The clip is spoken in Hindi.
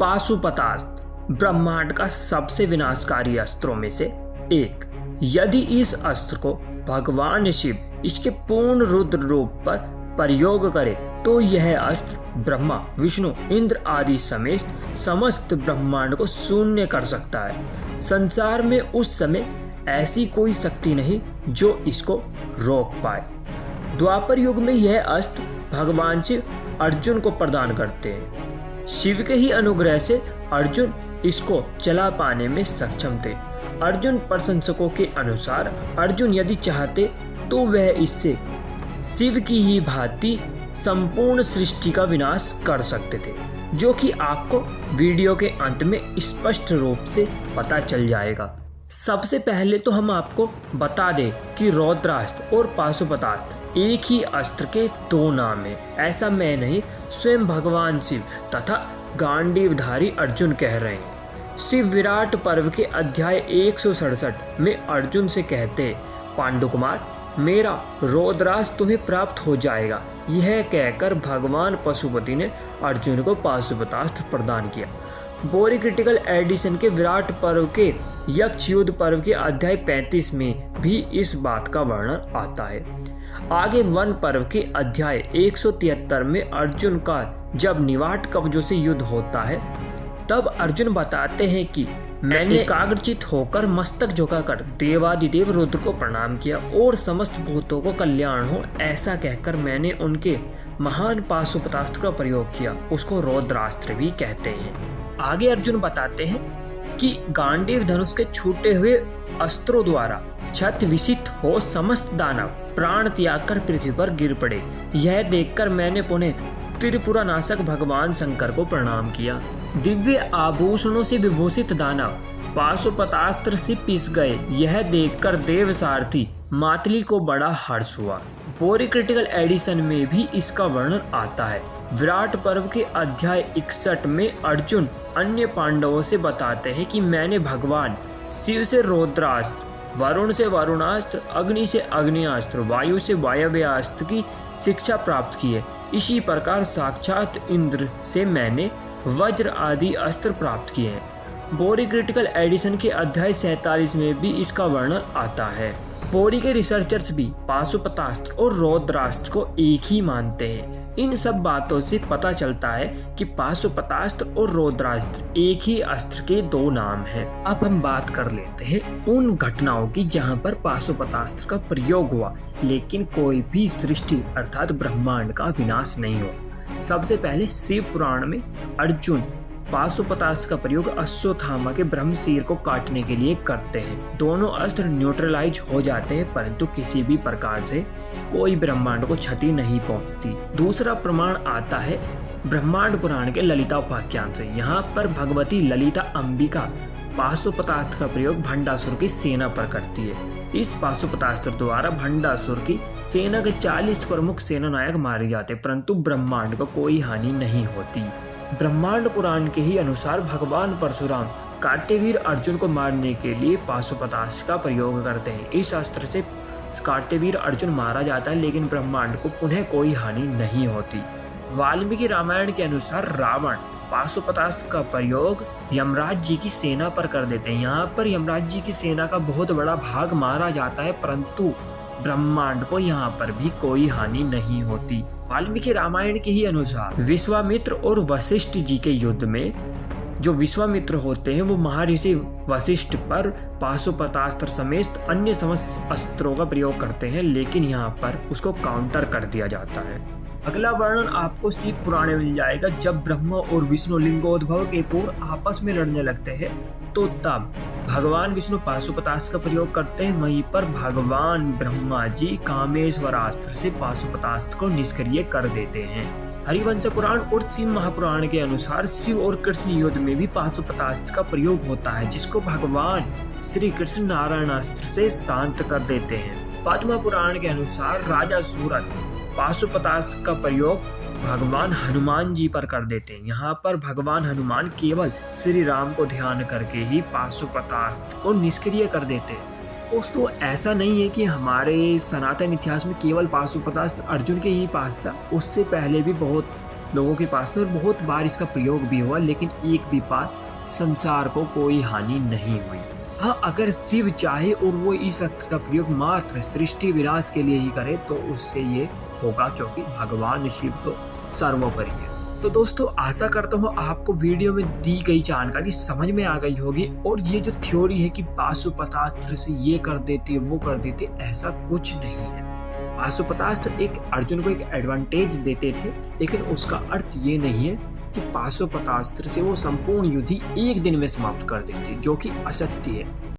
पाशुपतास्त्र ब्रह्मांड का सबसे विनाशकारी अस्त्रों में से एक। यदि इस अस्त्र को भगवान शिव इसके पूर्ण रुद्र रूप पर प्रयोग करे तो यह अस्त्र ब्रह्मा, विष्णु, इंद्र आदि समेत समस्त ब्रह्मांड को शून्य कर सकता है। संसार में उस समय ऐसी कोई शक्ति नहीं जो इसको रोक पाए। द्वापर युग में यह अस्त्र भगवान शिव अर्जुन को प्रदान करते हैं। शिव के ही अनुग्रह से अर्जुन इसको चला पाने में सक्षम थे। अर्जुन प्रशंसकों के अनुसार अर्जुन यदि चाहते तो वह इससे शिव की ही भांति संपूर्ण सृष्टि का विनाश कर सकते थे, जो कि आपको वीडियो के अंत में स्पष्ट रूप से पता चल जाएगा। सबसे पहले तो हम आपको बता दें कि रौद्रास्त्र और पाशुपतास्त्र एक ही अस्त्र के दो नाम हैं। ऐसा मैं नहीं, स्वयं भगवान शिव तथा गांडीवधारी अर्जुन कह रहे हैं। शिव विराट पर्व के अध्याय 167 में अर्जुन से कहते, पांडुकुमार, मेरा रौद्रास्त्र तुम्हें प्राप्त हो जाएगा। यह कहकर भगवान पशुपति ने अर्जुन को पाशुपतास्त्र प्रदान किया। बोरी क्रिटिकल एडिशन के विराट पर्व के यक्ष युद्ध पर्व के अध्याय 35 में भी इस बात का वर्णन आता है। आगे वन पर्व के अध्याय 173 में अर्जुन का जब निवाट कवचों से युद्ध होता है तब अर्जुन बताते हैं कि मैंने एकाग्रचित होकर मस्तक झुकाकर देवादिदेव रुद्र को प्रणाम किया और समस्त भूतों को कल्याण हो, ऐसा कहकर मैंने उनके महान पाशुपतास्त्र का प्रयोग किया। उसको रौद्रास्त्र भी कहते हैं। आगे अर्जुन बताते हैं कि गांडीव धनुष के छूटे हुए अस्त्रों द्वारा छत विसित हो समस्त दानव प्राण त्याग कर पृथ्वी पर गिर पड़े। यह देखकर मैंने पुनः त्रिपुरा नाशक भगवान शंकर को प्रणाम किया। दिव्य आभूषणों से विभूषित दानव पाशुपतास्त्र से पिस गए। यह देखकर देव सारथी मातली को बड़ा हर्ष हुआ। बोरी क्रिटिकल एडिशन में भी इसका वर्णन आता है। विराट पर्व के अध्याय 61 में अर्जुन अन्य पांडवों से बताते हैं कि मैंने भगवान शिव से रौद्रास्त्र, वरुण से वरुणास्त्र, अग्नि से अग्नियास्त्र, वायु से वायव्यास्त्र की शिक्षा प्राप्त की है। इसी प्रकार साक्षात इंद्र से मैंने वज्र आदि अस्त्र प्राप्त किए हैं। बोरी क्रिटिकल एडिशन के अध्याय 47 में भी इसका वर्णन आता है। बोरी के रिसर्चर्स भी पाशुपतास्त्र और रौद्रास्त्र को एक ही मानते हैं। इन सब बातों से पता चलता है कि पाशुपतास्त्र और रौद्रास्त्र एक ही अस्त्र के दो नाम हैं। अब हम बात कर लेते हैं उन घटनाओं की जहां पर पाशुपतास्त्र का प्रयोग हुआ लेकिन कोई भी सृष्टि अर्थात ब्रह्मांड का विनाश नहीं हुआ। सबसे पहले शिव पुराण में अर्जुन पाशुपतास्त्र का प्रयोग अश्वत्थामा के ब्रह्मशीर को काटने के लिए करते हैं। दोनों अस्त्र न्यूट्रलाइज हो जाते हैं परंतु किसी भी प्रकार से कोई ब्रह्मांड को क्षति नहीं पहुंचती। दूसरा प्रमाण आता है ब्रह्मांड पुराण के ललिता उपाख्यान से। यहाँ पर भगवती ललिता अंबिका पाशुपतास्त्र का प्रयोग भंडासुर की सेना पर करती है। इस पाशुपतास्त्र द्वारा भंडासुर की सेना के 40 प्रमुख सेना नायक मारे जाते परंतु ब्रह्मांड को कोई हानि नहीं होती। ब्रह्मांड पुराण के ही अनुसार भगवान परशुराम कार्त्यवीर अर्जुन को मारने के लिए पाशुपतास्त्र का प्रयोग करते हैं। इस अस्त्र से कार्त्यवीर अर्जुन मारा जाता है लेकिन ब्रह्मांड को पुनः कोई हानि नहीं होती। वाल्मीकि रामायण के अनुसार रावण पाशुपतास्त्र का प्रयोग यमराज जी की सेना पर कर देते हैं। यहाँ पर यमराज जी की सेना का बहुत बड़ा भाग मारा जाता है परंतु ब्रह्मांड को यहाँ पर भी कोई हानि नहीं होती। वाल्मीकि रामायण के ही अनुसार विश्वामित्र और वशिष्ठ जी के युद्ध में जो विश्वामित्र होते हैं वो महर्षि वशिष्ठ पर पाशुपतास्त्र समेत अन्य समस्त अस्त्रों का प्रयोग करते हैं लेकिन यहाँ पर उसको काउंटर कर दिया जाता है। अगला वर्णन आपको शिव पुराण में मिल जाएगा। जब ब्रह्मा और विष्णु लिंगोद्भव के पूर्व आपस में लड़ने लगते हैं तो तब भगवान विष्णु पाशुपतास्त्र का प्रयोग करते हैं। वहीं पर भगवान ब्रह्मा जी कामेश्वरास्त्र से पाशुपतास्त्र को निष्क्रिय कर देते हैं। हरिवंश पुराण और शिव महापुराण के अनुसार शिव और कृष्ण युद्ध में भी पाशुपतास्त्र का प्रयोग होता है जिसको भगवान श्री कृष्ण नारायणास्त्र से शांत कर देते हैं। पद्म पुराण के अनुसार राजा सूरत पाशुपतास्त्र का प्रयोग भगवान हनुमान जी पर कर देते हैं। यहाँ पर भगवान हनुमान केवल श्री राम को ध्यान करके ही पाशुपतास्त्र को निष्क्रिय कर देते हैं। दोस्तों ऐसा नहीं है कि हमारे सनातन इतिहास में केवल पाशुपतास्त्र अर्जुन के ही पास था, उससे पहले भी बहुत लोगों के पास तो बहुत बार इसका प्रयोग भी हुआ, लेकिन एक भी बार संसार को कोई हानि नहीं हुई। हाँ, अगर शिव चाहे और वो इस अस्त्र का प्रयोग मात्र सृष्टि विनाश के लिए ही करे तो उससे ये होगा, क्योंकि भगवान शिव तो सर्वोपरि है। तो दोस्तों, आशा करता हूँ आपको वीडियो में दी गई जानकारी समझ में आ गई होगी। और ये जो थ्योरी है कि पाशुपतास्त्र से ये कर देते वो कर देते, ऐसा कुछ नहीं है। पाशुपतास्त्र एक अर्जुन को एक एडवांटेज देते थे, लेकिन उसका अर्थ ये नहीं है कि पाशुपतास्त्र से वो संपूर्ण युद्ध ही एक दिन में समाप्त कर देते, जो कि असत्य है।